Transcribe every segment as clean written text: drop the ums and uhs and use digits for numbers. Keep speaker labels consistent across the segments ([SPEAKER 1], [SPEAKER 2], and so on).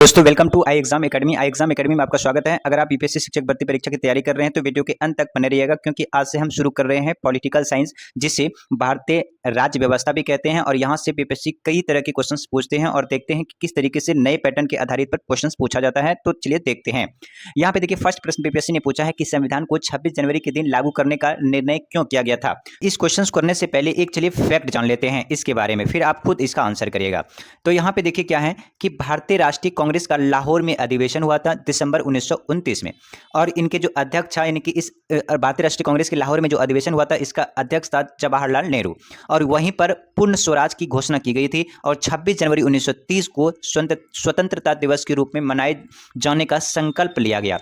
[SPEAKER 1] दोस्तों welcome to I exam academy. I exam academy में आपका स्वागत है। अगर आप यूपीएससी शिक्षक भर्ती परीक्षा की तैयारी कर रहे हैं तो वीडियो के अंत तक बने रहिएगा, क्योंकि आज से हम शुरू कर रहे हैं पॉलिटिकल साइंस, जिसे भारतीय राज्य व्यवस्था भी कहते हैं। और यहाँ से यूपीएससी कई तरह के क्वेश्चंस पूछते हैं और देखते हैं कि किस तरीके से नए पैटर्न के आधारित पर क्वेश्चंस पूछा जाता है। तो चलिए देखते हैं। यहाँ पे देखिए, फर्स्ट प्रश्न यूपीएससी ने पूछा है कि संविधान को 26 जनवरी के दिन लागू करने का निर्णय क्यों किया गया था। इस क्वेश्चन करने से पहले एक चलिए फैक्ट जान लेते हैं इसके बारे में, फिर आप खुद इसका आंसर करिएगा। तो यहाँ पे देखिए क्या है कि भारतीय राष्ट्रीय कांग्रेस का लाहौर में अधिवेशन हुआ था दिसंबर 1929 में, और इनके जो अध्यक्ष था, यानी कि इस भारतीय राष्ट्रीय कांग्रेस के लाहौर में जो अधिवेशन हुआ था, इसका अध्यक्ष था जवाहरलाल नेहरू, और वहीं पर पूर्ण स्वराज की घोषणा की गई थी। और 26 जनवरी 1930 को स्वतंत्रता दिवस के रूप में मनाए जाने का संकल्प लिया गया,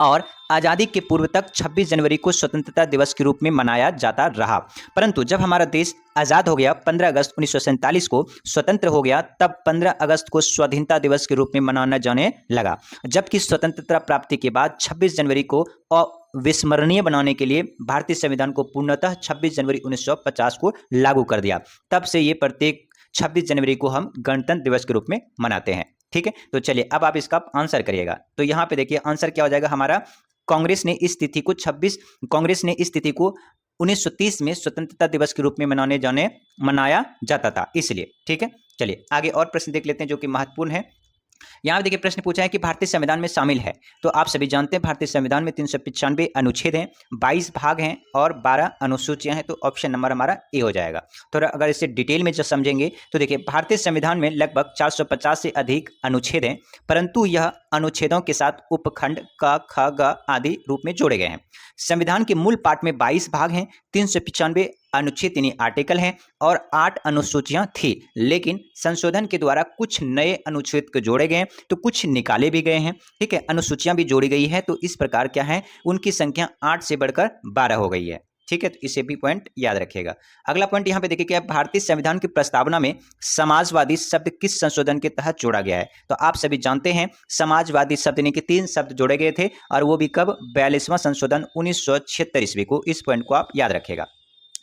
[SPEAKER 1] और आज़ादी के पूर्व तक 26 जनवरी को स्वतंत्रता दिवस के रूप में मनाया जाता रहा। परंतु जब हमारा देश आज़ाद हो गया, 15 अगस्त 1947 को स्वतंत्र हो गया, तब 15 अगस्त को स्वाधीनता दिवस के रूप में मनाना जाने लगा। जबकि स्वतंत्रता प्राप्ति के बाद 26 जनवरी को अविस्मरणीय बनाने के लिए भारतीय संविधान को पूर्णतः 26 जनवरी 1950 को लागू कर दिया। तब से ये प्रत्येक 26 जनवरी को हम गणतंत्र दिवस के रूप में मनाते हैं। ठीक है, तो चलिए अब आप इसका आंसर करिएगा। तो यहाँ पे देखिए आंसर क्या हो जाएगा हमारा। कांग्रेस ने इस तिथि को 1930 में स्वतंत्रता दिवस के रूप में मनाया जाता था, इसलिए। ठीक है, चलिए आगे और प्रश्न देख लेते हैं जो कि महत्वपूर्ण है। यहाँ देखिए प्रश्न पूछा है कि भारतीय संविधान में शामिल है। तो आप सभी जानते हैं भारतीय संविधान में 395 अनुच्छेद हैं, 22 भाग हैं और 12 अनुसूचियां हैं। तो ऑप्शन नंबर हमारा ए हो जाएगा। तो अगर इसे डिटेल में जो समझेंगे तो देखिए, भारतीय संविधान में लगभग 450 से अधिक अनुच्छेद हैं, परंतु यह अनुच्छेदों के साथ उपखंड क, ख, ग आदि रूप में जोड़े गए हैं। संविधान के मूल पाठ में 22 भाग हैं, 395 अनुच्छेद यानी आर्टिकल हैं और 8 अनुसूचियां थी, लेकिन संशोधन के द्वारा कुछ नए अनुच्छेद को जोड़े गए, तो कुछ निकाले भी गए हैं। ठीक है, अनुसूचियां भी जोड़ी गई है, तो इस प्रकार क्या है, उनकी संख्या 8 से बढ़कर 12 हो गई है। ठीक है, तो इसे भी पॉइंट याद रखिएगा। अगला पॉइंट यहाँ पे देखिए क्या, भारतीय संविधान की प्रस्तावना में समाजवादी शब्द किस संशोधन के तहत जोड़ा गया है। तो आप सभी जानते हैं समाजवादी शब्द यानी कि 3 शब्द जोड़े गए थे, और वो भी कब, 42वां संशोधन 1976 ईस्वी को। इस पॉइंट को आप याद रखिएगा।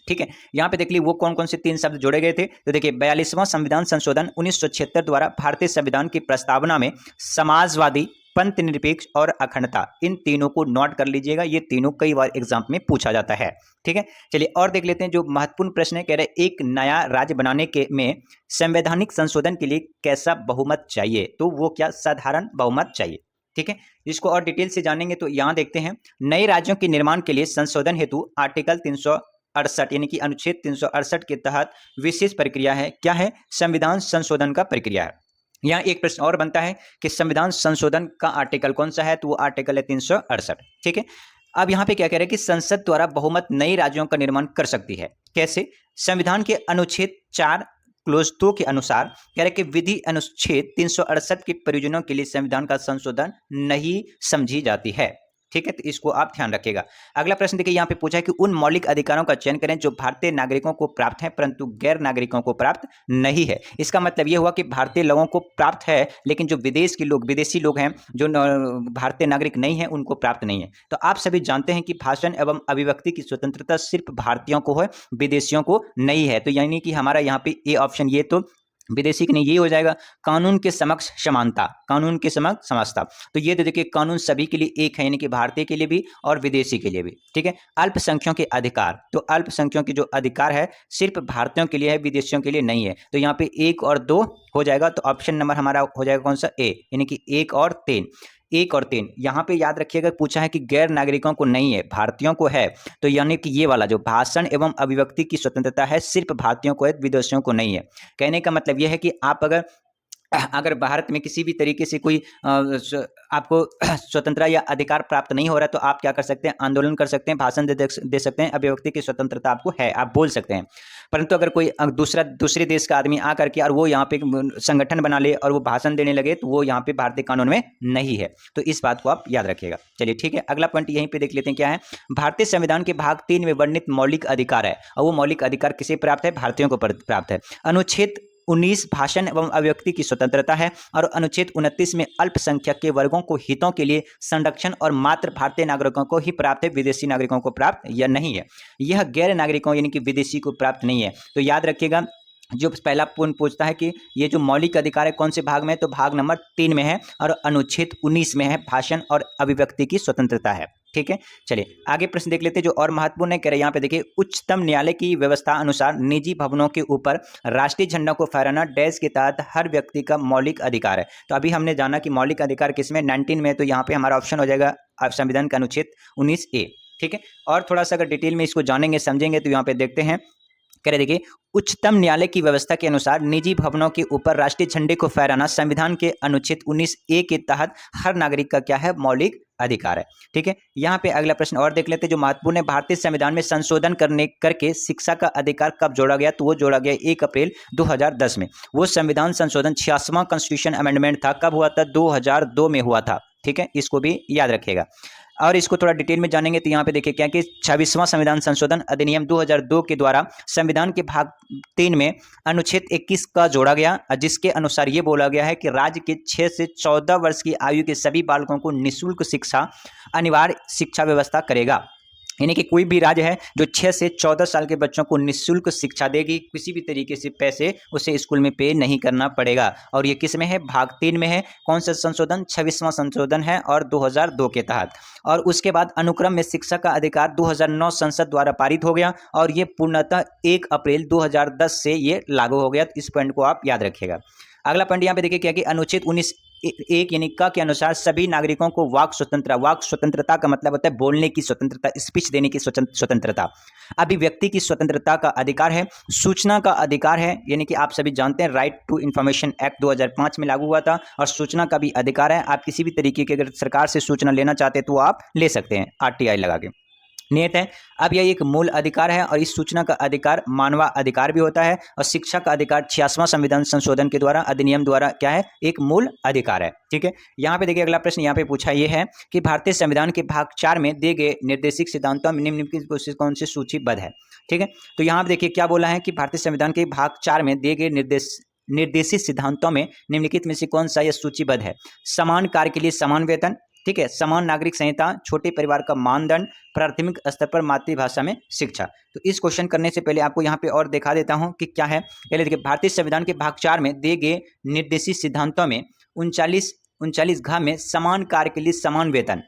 [SPEAKER 1] ठीक है, यहाँ पे देख लीजिए वो कौन कौन से 3 शब्द जोड़े गए थे। तो देखिए 42वां संविधान संशोधन 1976 द्वारा भारतीय संविधान की प्रस्तावना में समाजवादी, पंथ निरपेक्ष और अखंडता, इन तीनों को नोट कर लीजिएगा। ये तीनों कई बार एग्जाम में पूछा जाता है। ठीक है, चलिए और देख लेते हैं जो महत्वपूर्ण प्रश्न है। कह रहे एक नया राज्य बनाने के में संवैधानिक संशोधन के लिए कैसा बहुमत चाहिए। तो वो क्या, साधारण बहुमत चाहिए। ठीक है, इसको और डिटेल से जानेंगे तो यहाँ देखते हैं, नए राज्यों के निर्माण के लिए संशोधन हेतु आर्टिकल 368 यानी कि अनुच्छेद 368 के तहत विशेष प्रक्रिया है। क्या है, संविधान संशोधन का प्रक्रिया है। यहाँ एक प्रश्न और बनता है कि संविधान संशोधन का आर्टिकल कौन सा है। तो वो आर्टिकल है 368। ठीक है, अब यहाँ पे क्या कह रहे हैं कि संसद द्वारा बहुमत नए राज्यों का निर्माण कर सकती है। कैसे, संविधान के अनुच्छेद 4 क्लोज 2 के अनुसार कह रहे कि विधि अनुच्छेद 368 के प्रयोजनों के लिए संविधान का संशोधन नहीं समझी जाती है। ठीक है, तो इसको आप ध्यान रखिएगा। अगला प्रश्न देखिए, यहाँ पे पूछा है कि उन मौलिक अधिकारों का चयन करें जो भारतीय नागरिकों को प्राप्त है परंतु गैर नागरिकों को प्राप्त नहीं है। इसका मतलब यह हुआ कि भारतीय लोगों को प्राप्त है, लेकिन जो विदेशी लोग हैं, जो भारतीय नागरिक नहीं है, उनको प्राप्त नहीं है। तो आप सभी जानते हैं कि भाषण एवं अभिव्यक्ति की स्वतंत्रता सिर्फ भारतीयों को है, विदेशियों को नहीं है। तो यानी कि हमारा यहाँ पे ए ऑप्शन, ये तो विदेशी के नहीं, ये हो जाएगा कानून के समक्ष समानता, कानून के समक्ष समझता। तो ये तो देखिए कानून सभी के लिए एक है, यानी कि भारतीय के लिए भी और विदेशी के लिए भी। ठीक है, अल्पसंख्यकों के अधिकार, तो अल्पसंख्यकों के जो अधिकार है सिर्फ भारतीयों के लिए है, विदेशियों के लिए नहीं है। तो यहाँ पे 1 और 2 हो जाएगा। तो ऑप्शन नंबर हमारा हो जाएगा कौन सा, ए, यानी कि 1 और 3। 1 और 3 यहाँ पे याद रखिएगा, पूछा है कि गैर नागरिकों को नहीं है, भारतीयों को है। तो यानी कि ये वाला जो भाषण एवं अभिव्यक्ति की स्वतंत्रता है सिर्फ भारतीयों को है, विदेशियों को नहीं है। कहने का मतलब यह है कि आप अगर भारत में किसी भी तरीके से कोई आपको स्वतंत्रता या अधिकार प्राप्त नहीं हो रहा है, तो आप क्या कर सकते हैं, आंदोलन कर सकते हैं, भाषण दे सकते हैं, अभिव्यक्ति की स्वतंत्रता आपको है, आप बोल सकते हैं। परंतु अगर कोई दूसरे देश का आदमी आकर के और वो यहाँ पे संगठन बना ले और वो भाषण देने लगे, तो वो यहाँ पे भारतीय कानून में नहीं है। तो इस बात को आप याद रखिएगा। चलिए ठीक है, अगला पॉइंट यहीं पे देख लेते हैं क्या है। भारतीय संविधान के भाग 3 में वर्णित मौलिक अधिकार है, और वो मौलिक अधिकार किसे प्राप्त है, भारतीयों को प्राप्त है। अनुच्छेद 19 भाषण एवं अभिव्यक्ति की स्वतंत्रता है, और अनुच्छेद 29 में अल्पसंख्यक के वर्गों को हितों के लिए संरक्षण और मात्र भारतीय नागरिकों को ही प्राप्त है, विदेशी नागरिकों को प्राप्त या नहीं है। यह गैर नागरिकों यानी कि विदेशी को प्राप्त नहीं है। तो याद रखिएगा जो पहला पूछता है कि ये जो मौलिक अधिकार है कौन से भाग में है, तो भाग नंबर 3 में है और अनुच्छेद 19 में है, भाषण और अभिव्यक्ति की स्वतंत्रता है। ठीक है, चलिए आगे प्रश्न देख लेते हैं जो और महत्वपूर्ण है। कह रहे यहाँ पे देखिए, उच्चतम न्यायालय की व्यवस्था अनुसार निजी भवनों के ऊपर राष्ट्रीय झंडा को फहराना डैश के तहत हर व्यक्ति का मौलिक अधिकार है। तो अभी हमने जाना कि मौलिक अधिकार किसमें, 19 में, तो यहाँ पे हमारा ऑप्शन हो जाएगा संविधान का अनुच्छेद 19A। ठीक है, और थोड़ा सा अगर डिटेल में इसको जानेंगे समझेंगे तो यहाँ पे देखते हैं। कह रहे देखिए, उच्चतम न्यायालय की व्यवस्था के अनुसार निजी भवनों के ऊपर राष्ट्रीय झंडे को फहराना संविधान के अनुच्छेद 19A के तहत हर नागरिक का क्या है, मौलिक अधिकार है। ठीक है, यहाँ पे अगला प्रश्न और देख लेते हैं जो महत्वपूर्ण है। भारतीय संविधान में संशोधन करके शिक्षा का अधिकार कब जोड़ा गया, तो वो जोड़ा गया 1 अप्रैल 2010 में। वो संविधान संशोधन 86वां कॉन्स्टिट्यूशन अमेंडमेंट था, कब हुआ था, 2002 में हुआ था। ठीक है, इसको भी याद रखिएगा और इसको थोड़ा डिटेल में जानेंगे तो यहाँ पे देखिए क्या कि 26वां संविधान संशोधन अधिनियम 2002 के द्वारा संविधान के भाग 3 में अनुच्छेद 21 का जोड़ा गया, जिसके अनुसार ये बोला गया है कि राज्य के 6 से 14 वर्ष की आयु के सभी बालकों को निःशुल्क शिक्षा अनिवार्य शिक्षा व्यवस्था करेगा। यानी कि कोई भी राज्य है जो 6 से 14 साल के बच्चों को निःशुल्क शिक्षा देगी, किसी भी तरीके से पैसे उसे स्कूल में पे नहीं करना पड़ेगा। और ये किस में है, भाग 3 में है। कौन सा संशोधन, 26वां संशोधन है और 2002 के तहत। और उसके बाद अनुक्रम में शिक्षा का अधिकार 2009 संसद द्वारा पारित हो गया और ये पूर्णतः 1 अप्रैल 2010 से ये लागू हो गया। इस पॉइंट को आप याद रखिएगा। अगला पॉइंट यहाँ पे देखिए क्या कि अनुच्छेद 19(1) यानी क के अनुसार सभी नागरिकों को वाक स्वतंत्रता का मतलब होता है बोलने की स्वतंत्रता, स्पीच देने की स्वतंत्रता, अभिव्यक्ति की स्वतंत्रता का अधिकार है, सूचना का अधिकार है, यानी कि आप सभी जानते हैं राइट टू इंफॉर्मेशन एक्ट 2005 में लागू हुआ था और सूचना का भी अधिकार है। आप किसी भी तरीके की अगर सरकार से सूचना लेना चाहते हैं तो आप ले सकते हैं RTI लगा के। नियत है, अब यह एक मूल अधिकार है और इस सूचना का अधिकार मानवा अधिकार भी होता है और शिक्षा का अधिकार 86वां संविधान संशोधन के द्वारा अधिनियम द्वारा क्या है, एक मूल अधिकार है। ठीक है, यहाँ पे देखिए अगला प्रश्न यहाँ पे पूछा यह है कि भारतीय संविधान के भाग 4 में दिए गए निर्देशिक सिद्धांतों में निम्नलिखित कौन से सूचीबद्ध है। ठीक है, तो यहाँ पे देखिए क्या बोला है कि भारतीय संविधान के भाग 4 में दिए गए निर्देशित सिद्धांतों में निम्नलिखित में से कौन सा यह सूचीबद्ध है। समान कार्य के लिए समान वेतन, ठीक है, समान नागरिक संहिता, छोटे परिवार का मानदंड, प्राथमिक स्तर पर मातृभाषा में शिक्षा। तो इस क्वेश्चन करने से पहले आपको यहाँ पे और दिखा देता हूँ कि क्या है। पहले देखिए, भारतीय संविधान के भाग 4 में दिए गए निर्देशित सिद्धांतों में 39 घ में समान कार्य के लिए समान वेतन,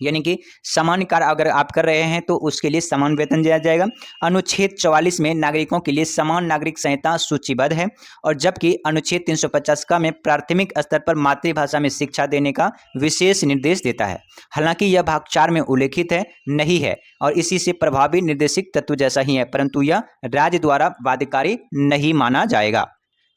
[SPEAKER 1] यानी कि समान कार्य अगर आप कर रहे हैं तो उसके लिए समान वेतन दिया जाएगा। अनुच्छेद 44 में नागरिकों के लिए समान नागरिक संहिता सूचीबद्ध है और जबकि अनुच्छेद 350 का में प्राथमिक स्तर पर मातृभाषा में शिक्षा देने का विशेष निर्देश देता है। हालांकि यह भाग 4 में उल्लेखित है नहीं है और इसी से प्रभावी निर्देशिक तत्व जैसा ही है, परंतु यह राज्य द्वारा बाध्यकारी नहीं माना जाएगा।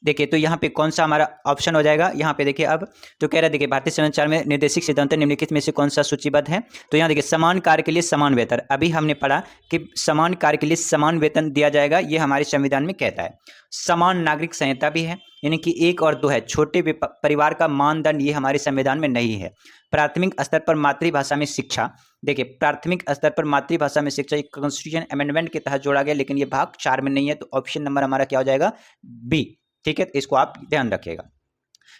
[SPEAKER 1] देखिए तो यहाँ पे कौन सा हमारा ऑप्शन हो जाएगा, यहाँ पे देखिए अब तो कह रहा है देखिए भारतीय संविधान में निर्देशिक सिद्धांत निम्नलिखित में से कौन सा सूचीबद्ध है। तो यहाँ देखिए समान कार्य के लिए समान वेतन, अभी हमने पढ़ा कि समान कार्य के लिए समान वेतन दिया जाएगा, ये हमारे संविधान में कहता है। समान नागरिक संहिता भी है, यानी कि 1 और 2 है। छोटे परिवार का मानदंड ये हमारे संविधान में नहीं है। प्राथमिक स्तर पर मातृभाषा में शिक्षा, देखिए प्राथमिक स्तर पर मातृभाषा में शिक्षा एक कॉन्स्टिट्यूशन अमेंडमेंट के तहत जोड़ा गया, लेकिन ये भाग 4 में नहीं है, तो ऑप्शन नंबर हमारा क्या हो जाएगा, बी। ठीक है, तो इसको आप ध्यान रखिएगा।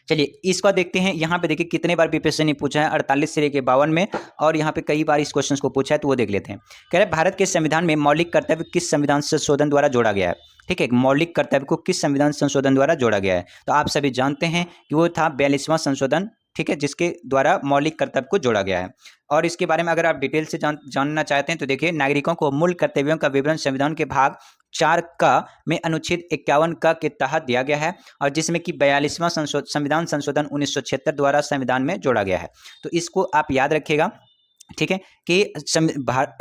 [SPEAKER 1] चलिए इसको देखते हैं। यहाँ पे देखिए कितने बार बीपीएससी ने पूछा है, 48 से लेकर 52 में, और यहाँ पे कई बार इस क्वेश्चन को पूछा है, तो वो देख लेते हैं। कह रहे भारत के संविधान में मौलिक कर्तव्य किस संविधान संशोधन द्वारा जोड़ा गया है। ठीक है, मौलिक कर्तव्य को किस संविधान संशोधन द्वारा जोड़ा गया है, तो आप सभी जानते हैं कि वो था 42वां संशोधन, ठीक है, जिसके द्वारा मौलिक कर्तव्य को जोड़ा गया है। और इसके बारे में अगर आप डिटेल से जानना चाहते हैं तो देखिए, नागरिकों को मूल कर्तव्यों का विवरण संविधान के भाग 4 का में अनुच्छेद 51 का के तहत दिया गया है और जिसमें कि 42वां संविधान संशोधन 1976 द्वारा संविधान में जोड़ा गया है। तो इसको आप याद रखिएगा, ठीक है, कि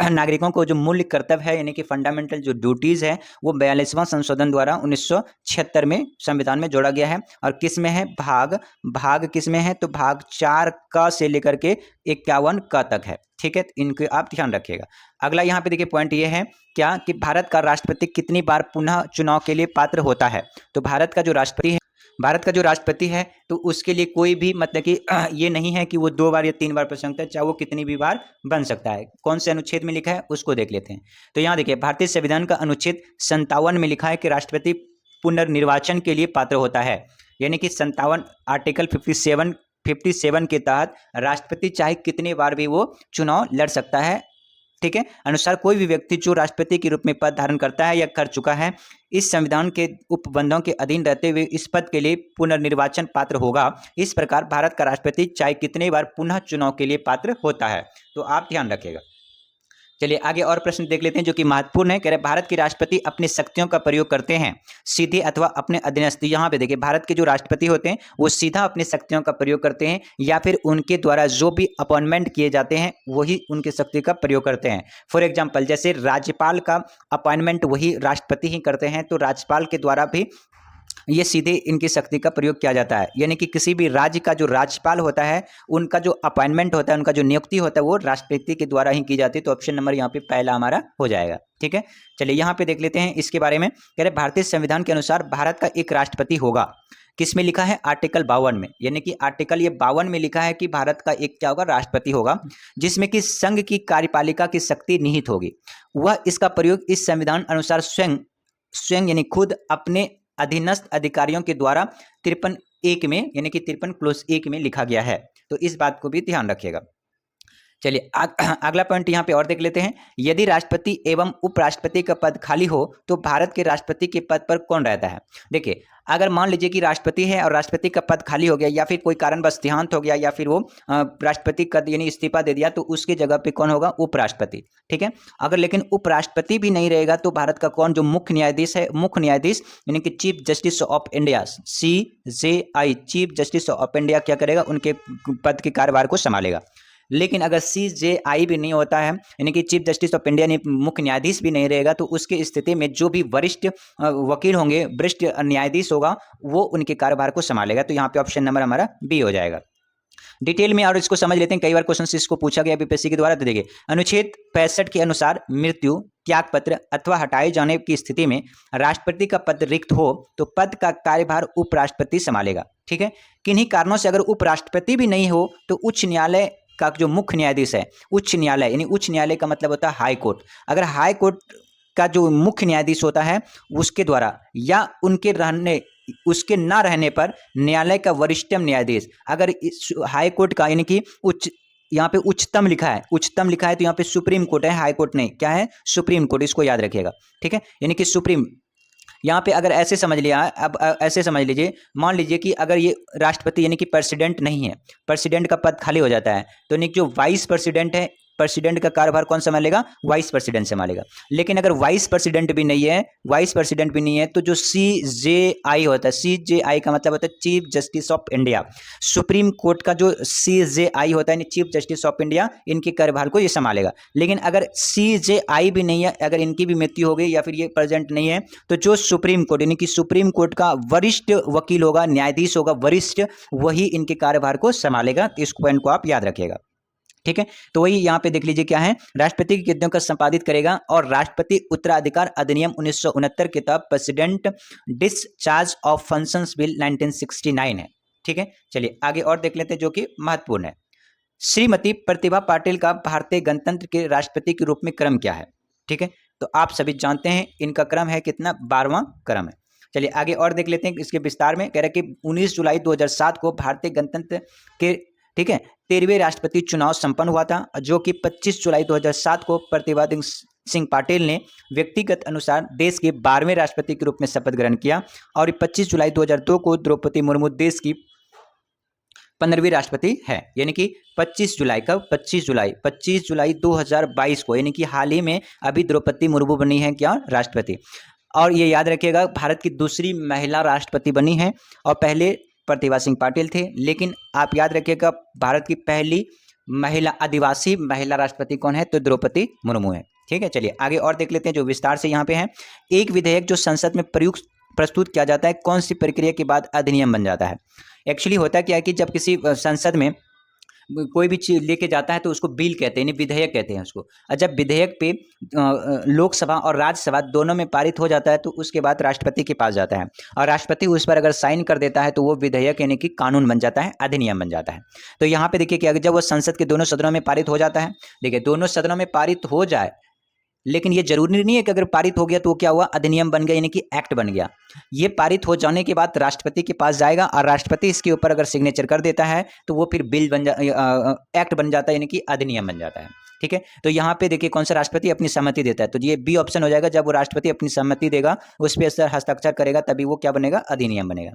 [SPEAKER 1] नागरिकों को जो मूल्य कर्तव्य है यानी कि फंडामेंटल जो ड्यूटीज़ है वो 42वां संशोधन द्वारा 1976 में संविधान में जोड़ा गया है। और किस में है, भाग किस में है, तो भाग 4 का से लेकर के 51 का तक है। ठीक है, इनको आप ध्यान रखिएगा। अगला यहाँ पे देखिए पॉइंट ये है क्या कि भारत का राष्ट्रपति कितनी बार पुनः चुनाव के लिए पात्र होता है। तो भारत का जो राष्ट्रपति है तो उसके लिए कोई भी मतलब कि ये नहीं है कि वो 2 बार या 3 बार बन सकता है, चाहे वो कितनी भी बार बन सकता है। कौन से अनुच्छेद में लिखा है उसको देख लेते हैं। तो यहाँ देखिए भारतीय संविधान का अनुच्छेद 57 में लिखा है कि राष्ट्रपति पुनर्निर्वाचन के लिए पात्र होता है, यानी कि 57 आर्टिकल 57 के तहत राष्ट्रपति चाहे कितने बार भी वो चुनाव लड़ सकता है ठीक है, अनुसार कोई भी व्यक्ति जो राष्ट्रपति के रूप में पद धारण करता है या कर चुका है, इस संविधान के उपबंधों के अधीन रहते हुए इस पद के लिए पुनर्निर्वाचन पात्र होगा। इस प्रकार भारत का राष्ट्रपति चाहे कितने बार पुनः चुनाव के लिए पात्र होता है, तो आप ध्यान रखिएगा। चलिए आगे और प्रश्न देख लेते हैं जो कि महत्वपूर्ण है। कह रहे भारत के राष्ट्रपति अपनी शक्तियों का प्रयोग करते हैं सीधे अथवा अपने अधीनस्थ। यहाँ पे देखिए भारत के जो राष्ट्रपति होते हैं वो सीधा अपनी शक्तियों का प्रयोग करते हैं या फिर उनके द्वारा जो भी अपॉइंटमेंट किए जाते हैं वही उनकी शक्ति का प्रयोग करते हैं। फॉर एग्जाम्पल जैसे राज्यपाल का अपॉइंटमेंट वही राष्ट्रपति ही करते हैं, तो राज्यपाल के द्वारा भी ये सीधे इनकी शक्ति का प्रयोग किया जाता है। यानी कि किसी भी राज्य का जो राज्यपाल होता है उनका जो अपॉइंटमेंट होता है, उनका जो नियुक्ति होता है वो राष्ट्रपति के द्वारा ही की जाती है। तो ऑप्शन नंबर यहाँ पे पहला हमारा हो जाएगा। ठीक है, चलिए यहाँ पे देख लेते हैं इसके बारे में। कह रहे भारतीय संविधान के अनुसार भारत का एक राष्ट्रपति होगा। किसमें लिखा है? आर्टिकल 52 में। यानी कि आर्टिकल ये 52 में लिखा है कि भारत का एक क्या होगा? राष्ट्रपति होगा, जिसमें कि संघ की कार्यपालिका की शक्ति निहित होगी। वह इसका प्रयोग इस संविधान अनुसार स्वयं यानी खुद अपने अधीनस्थ अधिकारियों के द्वारा 53(1) में यानी कि 53(1) में लिखा गया है। तो इस बात को भी ध्यान रखिएगा। चलिए अगला पॉइंट यहाँ पे और देख लेते हैं। यदि राष्ट्रपति एवं उपराष्ट्रपति का पद खाली हो तो भारत के राष्ट्रपति के पद पर कौन रहता है? देखिए अगर मान लीजिए कि राष्ट्रपति है और राष्ट्रपति का पद खाली हो गया या फिर कोई कारणवश देहांत हो गया या फिर वो राष्ट्रपति का यानी इस्तीफा दे दिया, तो उसकी जगह पे कौन होगा? उपराष्ट्रपति। ठीक है, अगर लेकिन उपराष्ट्रपति भी नहीं रहेगा तो भारत का कौन जो मुख्य न्यायाधीश है, मुख्य न्यायाधीश यानी कि chief justice of India CJI chief justice of India क्या करेगा? उनके पद के कार्यभार को संभालेगा। लेकिन अगर CJI भी नहीं होता है यानी कि चीफ जस्टिस ऑफ इंडिया ने मुख्य न्यायाधीश भी नहीं रहेगा, तो उसकी स्थिति में जो भी वरिष्ठ वकील होंगे, वरिष्ठ न्यायाधीश होगा, वो उनके कार्यभार को संभालेगा। तो यहाँ पे ऑप्शन नंबर हमारा बी हो जाएगा। डिटेल में और इसको समझ लेते हैं। कई बार क्वेश्चन इसको पूछा गया बीपीएससी के द्वारा। तो देखिए अनुच्छेद 65 के अनुसार मृत्यु, त्यागपत्र अथवा हटाए जाने की स्थिति में राष्ट्रपति का पद रिक्त हो तो पद का कार्यभार उपराष्ट्रपति संभालेगा। ठीक है, किन्हीं कारणों से अगर उपराष्ट्रपति भी नहीं हो तो उच्च न्यायालय का जो मुख्य न्यायाधीश है, उच्च न्यायालय यानी उच्च न्यायालय का मतलब होता है हाई कोर्ट, अगर हाई कोर्ट का जो मुख्य न्यायाधीश होता है उसके द्वारा या उसके ना रहने पर न्यायालय का वरिष्ठतम न्यायाधीश, अगर हाई कोर्ट का यानी कि यहाँ पे उच्चतम लिखा है, उच्चतम लिखा है तो यहाँ पे सुप्रीम कोर्ट है, हाई कोर्ट नहीं, क्या है? सुप्रीम कोर्ट, इसको याद रखिएगा। ठीक है, यानी कि सुप्रीम यहाँ पे अगर ऐसे समझ लिया। अब ऐसे समझ लीजिए, मान लीजिए कि अगर ये राष्ट्रपति यानी कि प्रेसिडेंट नहीं है, प्रेसिडेंट का पद खाली हो जाता है, तो यानी जो वाइस प्रेसिडेंट है, प्रेसिडेंट का कार्यभार कौन संभालेगा? वाइस प्रेसिडेंट संभालेगा। लेकिन अगर वाइस प्रेसिडेंट भी नहीं है, तो जो CJI होता है, CJI का मतलब होता है chief justice of India, supreme court का जो CJI होता है चीफ जस्टिस ऑफ इंडिया, इनके कार्यभार को ये संभालेगा। लेकिन अगर CJI भी नहीं है, अगर इनकी भी मृत्यु हो गई या फिर ये प्रेजेंट नहीं है, तो जो सुप्रीम कोर्ट यानी कि सुप्रीम कोर्ट का वरिष्ठ वकील होगा, न्यायाधीश होगा वरिष्ठ, वही इनके कार्यभार को संभालेगा। इस पॉइंट को आप याद रखिएगा। ठीक है, तो वही यहाँ पे देख लीजिए क्या है? राष्ट्रपति की कृतियों का संपादित करेगा और राष्ट्रपति उत्तराधिकार अधिनियम 1969 के तहत president discharge of functions bill 1969 है। ठीक है, चलिए आगे और देख लेते हैं जो कि महत्वपूर्ण है। श्रीमती प्रतिभा पाटिल का भारतीय गणतंत्र के राष्ट्रपति के रूप में क्रम क्या है? ठीक है, तो आप सभी जानते हैं इनका क्रम है कितना? 12वां क्रम है। चलिए आगे और देख लेते हैं इसके विस्तार में। कह रहे कि 19 जुलाई 2007 को भारतीय गणतंत्र के 13वें राष्ट्रपति चुनाव संपन्न हुआ था, जो कि 25 जुलाई 2007 को प्रतिभा सिंह पाटिल ने व्यक्तिगत अनुसार देश के 12वें राष्ट्रपति के रूप में शपथ ग्रहण किया और 25 जुलाई 2002 को द्रौपदी मुर्मू देश की 15वीं राष्ट्रपति है। यानी कि 25 जुलाई 2022 को, यानी कि हाल ही में अभी द्रौपदी मुर्मू बनी है क्या? राष्ट्रपति। और ये याद रखिएगा भारत की दूसरी महिला राष्ट्रपति बनी है और पहले प्रतिभा सिंह पाटिल थे। लेकिन आप याद रखिएगा भारत की पहली महिला आदिवासी महिला राष्ट्रपति कौन है? तो द्रौपदी मुर्मू है। ठीक है, चलिए आगे और देख लेते हैं जो विस्तार से यहाँ पे है। एक विधेयक जो संसद में प्रस्तुत किया जाता है, कौन सी प्रक्रिया के बाद अधिनियम बन जाता है? एक्चुअली होता क्या है कि जब किसी संसद में कोई भी चीज लेके जाता है तो उसको बिल कहते हैं, यानी विधेयक कहते हैं उसको। और जब विधेयक पे लोकसभा और राज्यसभा दोनों में पारित हो जाता है तो उसके बाद राष्ट्रपति के पास जाता है और राष्ट्रपति उस पर अगर साइन कर देता है तो वो विधेयक यानी कि कानून बन जाता है, अधिनियम बन जाता है। तो यहाँ पे देखिए कि अगर जब वो संसद के दोनों सदनों में पारित हो जाता है, देखिए दोनों सदनों में पारित हो जाए लेकिन ये जरूरी नहीं है कि अगर पारित हो गया तो वो क्या हुआ, अधिनियम बन गया, यानी कि एक्ट बन गया। ये पारित हो जाने के बाद राष्ट्रपति के पास जाएगा और राष्ट्रपति इसके ऊपर अगर सिग्नेचर कर देता है तो वो फिर बिल बन एक्ट बन जाता है, यानी कि अधिनियम बन जाता है। ठीक है, तो यहाँ पे देखिए कौन सा राष्ट्रपति अपनी सहमति देता है, तो ये बी ऑप्शन हो जाएगा। जब वो राष्ट्रपति अपनी सहमति देगा, उस पर हस्ताक्षर करेगा, तभी वो क्या बनेगा, अधिनियम बनेगा।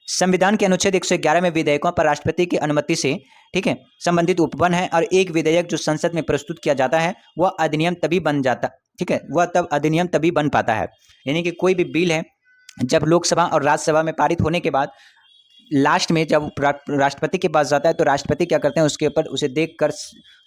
[SPEAKER 1] संविधान के अनुच्छेद 111 में विधेयकों पर राष्ट्रपति की अनुमति से, ठीक है, संबंधित उपबन है, और एक विधेयक जो संसद में प्रस्तुत किया जाता है वह अधिनियम तभी बन जाता, ठीक है, वह तब अधिनियम तभी बन पाता है। यानी कि कोई भी बिल है जब लोकसभा और राज्यसभा में पारित होने के बाद लास्ट में जब राष्ट्रपति के पास जाता है तो राष्ट्रपति क्या करते हैं, उसके ऊपर उसे देखकर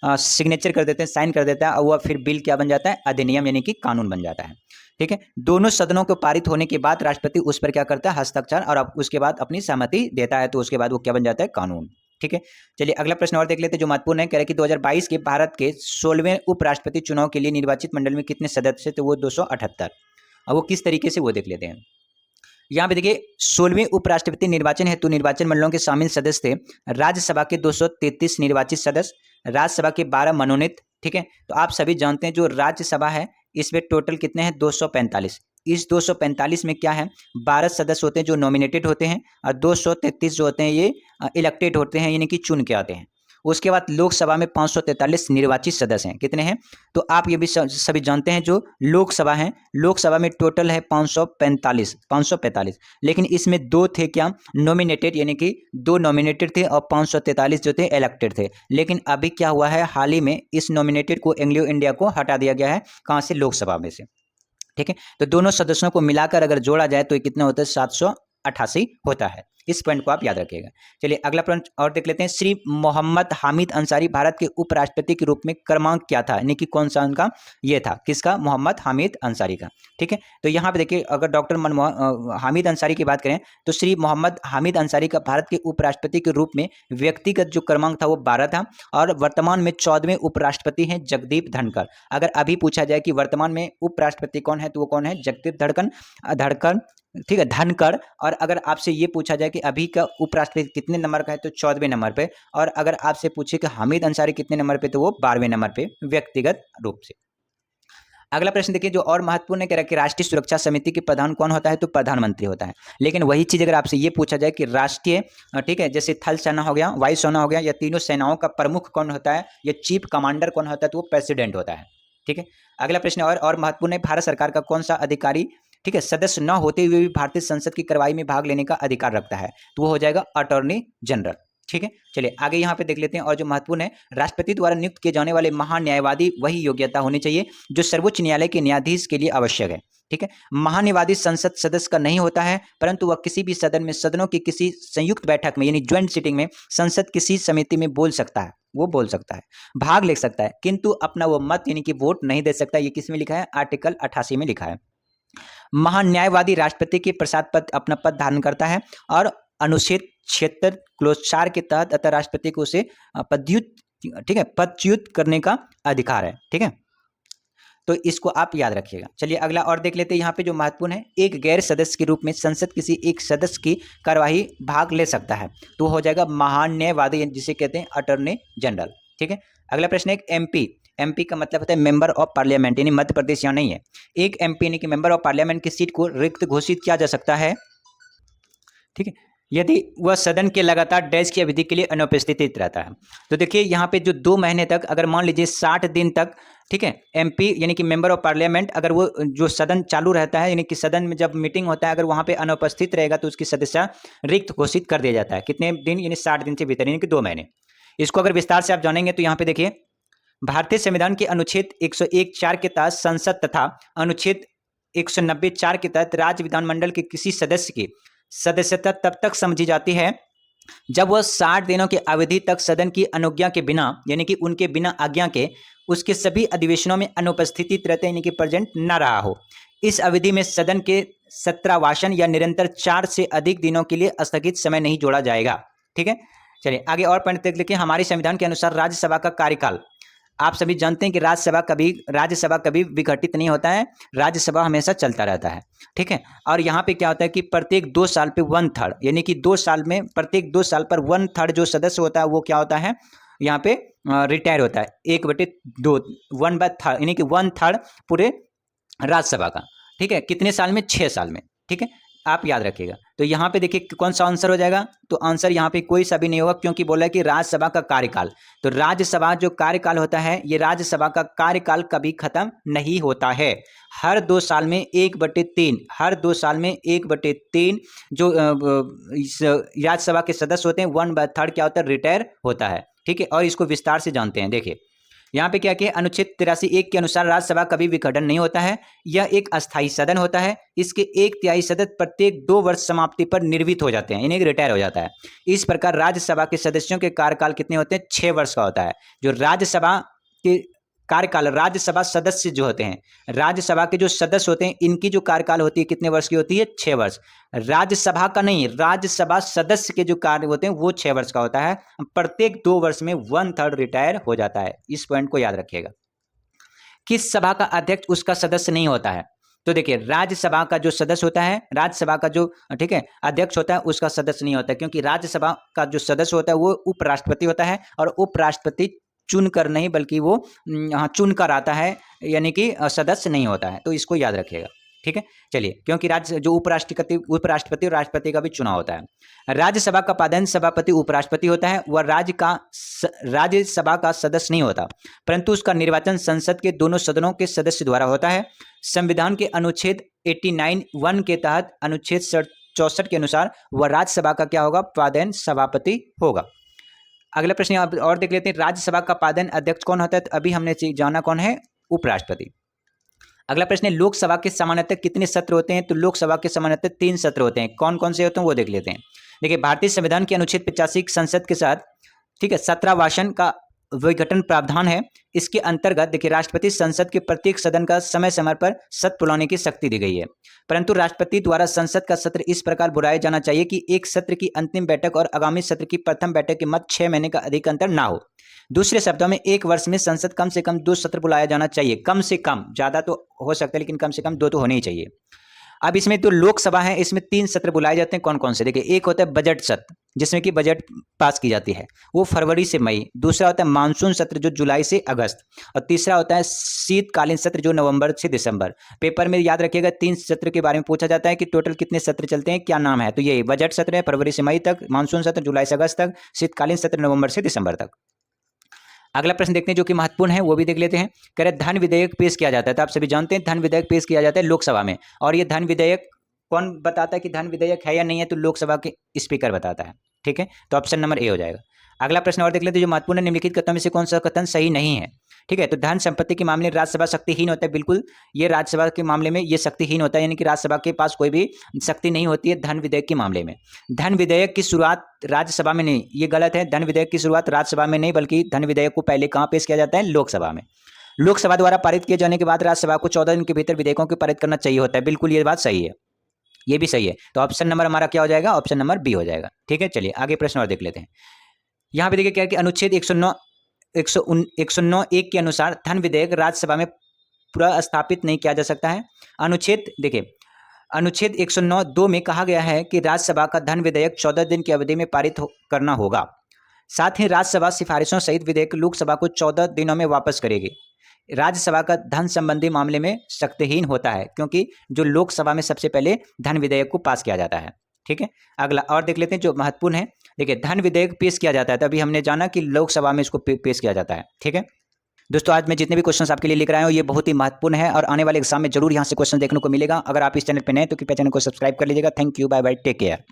[SPEAKER 1] सिग्नेचर कर देते हैं, साइन कर देता है, और वह फिर बिल क्या बन जाता है, अधिनियम, यानी कि कानून बन जाता है। ठीक है, दोनों सदनों को पारित होने के बाद राष्ट्रपति उस पर क्या करता है, हस्ताक्षर, और उसके बाद अपनी सहमति देता है, तो उसके बाद वो क्या बन जाता है, कानून। ठीक है, चलिए अगला प्रश्न और देख लेते हैं जो महत्वपूर्ण है। कह रहे कि 2022 के भारत के 16वें उपराष्ट्रपति चुनाव के लिए निर्वाचित मंडल में कितने सदस्य, तो वो 278। और वो किस तरीके से वो देख लेते हैं। यहाँ पे देखिए 16वें उपराष्ट्रपति निर्वाचन हेतु निर्वाचन मंडलों के शामिल सदस्य थे राज्यसभा के 233 निर्वाचित सदस्य, राज्यसभा के 12 मनोनीत। ठीक है, तो आप सभी जानते हैं जो राज्यसभा है इसमें टोटल कितने हैं, 245। इस 245 में क्या है, 12 सदस्य होते हैं जो नॉमिनेटेड होते हैं, और 233 जो होते हैं ये इलेक्टेड होते हैं, यानी कि चुन के आते हैं। उसके बाद लोकसभा में 543 निर्वाचित सदस्य हैं। कितने हैं, तो आप ये भी सभी जानते हैं जो लोकसभा है, लोकसभा में टोटल है 545, लेकिन इसमें दो थे क्या, नॉमिनेटेड, यानी कि 2 नॉमिनेटेड थे और 543 जो थे इलेक्टेड थे। लेकिन अभी क्या हुआ है, हाल ही में इस नॉमिनेटेड को, एंग्लो इंडिया को हटा दिया गया है, कहाँ से, लोकसभा में से। ठीक है, तो दोनों सदस्यों को मिलाकर अगर जोड़ा जाए तो ये कितना होता है, 788 होता है। इस पॉइंट को आप याद रखिएगा। चलिए अगला प्रश्न और देख लेते हैं। श्री मोहम्मद हामिद अंसारी भारत के उपराष्ट्रपति के रूप में क्रमांक क्या था, यानी कि कौन सा उनका ये था, किसका, मोहम्मद हामिद अंसारी का। ठीक है, तो यहाँ पे देखिए अगर डॉक्टर हामिद अंसारी की बात करें तो श्री मोहम्मद हामिद अंसारी का भारत के उपराष्ट्रपति के रूप में व्यक्तिगत जो क्रमांक था वो 12 था, और वर्तमान में 14वें उपराष्ट्रपति हैं जगदीप धनखड़। अगर अभी पूछा जाए कि वर्तमान में उपराष्ट्रपति कौन है तो वो कौन है, जगदीप धनखड़। ठीक है, धनखड़। और अगर आपसे ये पूछा जाए कि अभी का उपराष्ट्रपति कितने नंबर का है तो 14वें नंबर पे, और अगर आपसे पूछे कि हामिद अंसारी कितने नंबर पे तो वो 12वें नंबर पे व्यक्तिगत रूप से। अगला प्रश्न देखिए जो और महत्वपूर्ण है, कह रहा है कि राष्ट्रीय सुरक्षा समिति के प्रधान कौन होता है, तो प्रधानमंत्री होता है। लेकिन वही चीज अगर आपसे ये पूछा जाए कि राष्ट्रीय, ठीक है, जैसे थल सेना हो गया, वायु सेना हो गया, या तीनों सेनाओं का प्रमुख कौन होता है, या चीफ कमांडर कौन होता है, तो वो प्रेसिडेंट होता है। ठीक है, अगला प्रश्न और महत्वपूर्ण है, भारत सरकार का कौन सा अधिकारी, ठीक है, सदस्य न होते हुए भी भारतीय संसद की कार्रवाई में भाग लेने का अधिकार रखता है, तो वो हो जाएगा अटॉर्नी जनरल। ठीक है, चलिए आगे यहाँ पे देख लेते हैं। और जो महत्वपूर्ण है, राष्ट्रपति द्वारा नियुक्त किए जाने वाले महान्यायवादी वही योग्यता होनी चाहिए जो सर्वोच्च न्यायालय के न्यायाधीश के लिए आवश्यक है। ठीक है, महान्यायवादी संसद सदस्य का नहीं होता है, परंतु वह किसी भी सदन में, सदनों की किसी संयुक्त बैठक में, यानी ज्वाइंट सीटिंग में संसद किसी समिति में बोल सकता है, वो बोल सकता है, भाग ले सकता है, किंतु अपना वो मत यानी कि वोट नहीं दे सकता। ये किस में लिखा है, आर्टिकल 88 में लिखा है। महान्यायवादी राष्ट्रपति के प्रसाद पद अपना पद धारण करता है, और अनुच्छेद 76 क्लोज 4 के तहत अतः राष्ट्रपति को उसे पदच्युत, ठीक है, पदच्युत करने का अधिकार है। ठीक है, तो इसको आप याद रखिएगा। चलिए अगला और देख लेते हैं। यहाँ पे जो महत्वपूर्ण है, एक गैर सदस्य के रूप में संसद किसी एक सदस्य की कार्यवाही भाग ले सकता है, तो हो जाएगा महान्यायवादी, जिसे कहते हैं अटॉर्नी जनरल। ठीक है, अगला प्रश्न है, एमपी का मतलब होता है मेंबर ऑफ पार्लियामेंट, यानी मध्य प्रदेश यहाँ नहीं है। एक एमपी यानी कि मेंबर ऑफ पार्लियामेंट की सीट को रिक्त घोषित किया जा सकता है, ठीक है, यदि वह सदन के लगातार डैश की अवधि के लिए अनुपस्थित रहता है। तो देखिए यहाँ पे जो 2 महीने तक, अगर मान लीजिए 60 दिन तक, ठीक है, एमपी यानी कि मेंबर ऑफ पार्लियामेंट, अगर वो जो सदन चालू रहता है, यानी कि सदन में जब मीटिंग होता है, अगर वहाँ पे अनुपस्थित रहेगा तो उसकी सदस्यता रिक्त घोषित कर दिया जाता है। कितने दिन, यानी 60 दिन से भीतर, यानी कि 2 महीने। इसको अगर विस्तार से आप जानेंगे तो यहाँ पे देखिए भारतीय संविधान के अनुच्छेद 101(4) के तहत संसद तथा अनुच्छेद 190(4) के तहत राज्य विधानमंडल के किसी सदस्य की सदस्यता तब तक समझी जाती है जब वह 60 दिनों की अवधि तक सदन की अनुज्ञा के बिना, यानी कि उनके बिना आज्ञा के, उसके सभी अधिवेशनों में अनुपस्थित रहते, यानी कि प्रेजेंट न रहा हो। इस अवधि में सदन के सत्रावासन या निरंतर 4 से अधिक दिनों के लिए स्थगित समय नहीं जोड़ा जाएगा। ठीक है, चलिए आगे और पॉइंट देख लेते हैं। हमारे संविधान के अनुसार राज्यसभा का कार्यकाल, आप सभी जानते हैं कि राज्यसभा कभी विघटित नहीं होता है, राज्यसभा हमेशा चलता रहता है। ठीक है, और यहाँ पे क्या होता है कि प्रत्येक 2 साल पे 1/3, यानी कि 2 साल में प्रत्येक 2 साल पर 1/3 जो सदस्य होता है वो क्या होता है, यहाँ पे रिटायर होता है 1/2 1/3 यानी कि 1/3 पूरे राज्यसभा का। ठीक है, कितने साल में? 6 साल में। ठीक है, आप याद रखिएगा। तो यहाँ पे देखिए कौन सा आंसर हो जाएगा, तो आंसर यहाँ पे कोई सा भी नहीं होगा, क्योंकि बोला है कि राज्यसभा का कार्यकाल। तो राज्यसभा जो कार्यकाल होता है, ये राज्यसभा का कार्यकाल कभी खत्म नहीं होता है। हर 2 साल में 1/3, हर 2 साल में 1/3 जो राज्यसभा के सदस्य होते हैं, 1/3 क्या होता है? रिटायर होता है। ठीक है, और इसको विस्तार से जानते हैं। देखिए यहाँ पे क्या किया, अनुच्छेद 83(1) के अनुसार राज्यसभा कभी विघटन नहीं होता है। यह एक अस्थायी सदन होता है। इसके 1/3 सदस्य प्रत्येक 2 वर्ष समाप्ति पर निर्वित हो जाते हैं, यानी कि रिटायर हो जाता है। इस प्रकार राज्यसभा के सदस्यों के कार्यकाल कितने होते हैं? 6 वर्ष का होता है। जो राज्यसभा के कार्यकाल, राज्यसभा सदस्य जो होते हैं, राज्यसभा के जो सदस्य होते हैं, इनकी जो कार्यकाल होती है कितने वर्ष की होती है? 6 वर्ष। राज्यसभा का नहीं, राज्यसभा सदस्य के जो कार्य होते हैं वो 6 वर्ष का होता है। प्रत्येक 2 वर्ष में 1/3 रिटायर हो जाता है। इस पॉइंट को याद रखिएगा। किस सभा का अध्यक्ष उसका सदस्य नहीं होता है? तो देखिए राज्यसभा का जो सदस्य होता है, राज्यसभा का जो ठीक है अध्यक्ष होता है, उसका सदस्य नहीं होता है, क्योंकि राज्यसभा का जो सदस्य होता है वो उपराष्ट्रपति होता है, और उपराष्ट्रपति चुन कर नहीं बल्कि वो चुन कर आता है, यानी कि सदस्य नहीं होता है। तो इसको याद रखिएगा। ठीक है, चलिए, क्योंकि राज्य जो उपराष्ट्रपति और राष्ट्रपति का भी चुनाव होता है। राज्यसभा का पादन सभापति उपराष्ट्रपति होता है। वह राज्यसभा का सदस्य नहीं होता, परंतु उसका निर्वाचन संसद के दोनों सदनों के सदस्य द्वारा होता है। संविधान के अनुच्छेद 89(1) के तहत अनुच्छेद 64 के अनुसार वह राज्यसभा का क्या होगा? पादन सभापति होगा। अगला प्रश्न और देख लेते हैं, राज्यसभा का पादन अध्यक्ष कौन होता है? तो अभी हमने जाना कौन है? उपराष्ट्रपति। अगला प्रश्न है, लोकसभा के सामान्यतः कितने सत्र होते हैं? तो लोकसभा के सामान्यतः 3 सत्र होते हैं। कौन कौन से होते हैं वो देख लेते हैं। देखिए भारतीय संविधान के अनुच्छेद 85 संसद के साथ ठीक है 17वासन का विघटन प्रावधान है। इसके अंतर्गत देखिए राष्ट्रपति संसद के प्रत्येक सदन का समय समय पर सत्र बुलाने की शक्ति दी गई है, परंतु राष्ट्रपति द्वारा संसद का सत्र इस प्रकार बुलाया जाना चाहिए कि एक सत्र की अंतिम बैठक और आगामी सत्र की प्रथम बैठक के मध्य 6 महीने का अधिक अंतर ना हो। दूसरे शब्दों में 1 वर्ष में संसद कम से कम 2 सत्र बुलाया जाना चाहिए। कम से कम, ज्यादा तो हो सकता है लेकिन कम से कम 2 तो होने ही चाहिए। अब इसमें तो लोकसभा है, इसमें 3 सत्र बुलाए जाते हैं। कौन कौन से? देखिए एक होता है बजट सत्र, जिसमें कि बजट पास की जाती है, वो फरवरी से मई। दूसरा होता है मानसून सत्र जो जुलाई से अगस्त, और तीसरा होता है शीतकालीन सत्र जो नवंबर से दिसंबर। पेपर में याद रखिएगा 3 सत्र के बारे में पूछा जाता है कि टोटल कितने सत्र चलते हैं, क्या नाम है। तो ये बजट सत्र है फरवरी से मई तक, मानसून सत्र जुलाई से अगस्त तक, शीतकालीन सत्र नवंबर से दिसंबर तक। अगला प्रश्न देखते हैं जो कि महत्वपूर्ण है, वो भी देख लेते हैं। कह रहे धन विधेयक पेश किया जाता है, तो आप सभी जानते हैं धन विधेयक पेश किया जाता है लोकसभा में, और ये धन विधेयक कौन बताता है कि धन विधेयक है या नहीं है? तो लोकसभा के स्पीकर बताता है। ठीक है, तो ऑप्शन नंबर ए हो जाएगा। अगला प्रश्न और देख लेते हैं जो महत्वपूर्ण निम्नलिखित कथनों में से कौन सा कथन सही नहीं है। ठीक है, तो धन संपत्ति के मामले राज्यसभा शक्तिहीन होता है। बिल्कुल, ये राज्यसभा के मामले में ये शक्तिहीन होता है, यानी कि राज्यसभा के पास कोई भी शक्ति नहीं होती है धन विधेयक के मामले में। धन विधेयक की शुरुआत राज्यसभा में नहीं, ये गलत है। धन विधेयक की शुरुआत राज्यसभा में नहीं, बल्कि धन विधेयक को पहले कहाँ पेश किया जाता है? लोकसभा में। लोकसभा द्वारा पारित किए जाने के बाद राज्यसभा को 14 दिन के भीतर विधेयकों को पारित करना चाहिए होता है। बिल्कुल ये बात सही है, ये भी सही है। तो ऑप्शन नंबर हमारा क्या हो जाएगा? ऑप्शन नंबर बी हो जाएगा। ठीक है, चलिए आगे प्रश्न और देख लेते हैं। यहाँ पे देखिए क्या है कि अनुच्छेद 109(1) के अनुसार धन विधेयक राज्यसभा में प्रस्तापित नहीं किया जा सकता है। अनुच्छेद 109(2) में कहा गया है कि राज्यसभा का धन विधेयक 14 दिन की अवधि में पारित करना होगा। साथ ही राज्यसभा सिफारिशों सहित विधेयक लोकसभा को 14 दिनों में वापस करेगी। राज्यसभा का धन संबंधी मामले में शक्तिहीन होता है, क्योंकि जो लोकसभा में सबसे पहले धन विधेयक को पास किया जाता है। ठीक है, अगला और देख लेते हैं जो महत्वपूर्ण है। देखिए धन विधेयक पेश किया जाता है, तो अभी हमने जाना कि लोकसभा में इसको पेश किया जाता है। ठीक है दोस्तों, आज मैं जितने भी क्वेश्चंस आपके लिए लेकर आया हूँ ये बहुत ही महत्वपूर्ण है, और आने वाले एग्जाम में जरूर यहाँ से क्वेश्चन देखने को मिलेगा। अगर आप इस चैनल पर नए तो कृपया चैनल को सब्सक्राइब कर लीजिएगा। Thank you, bye bye, take care.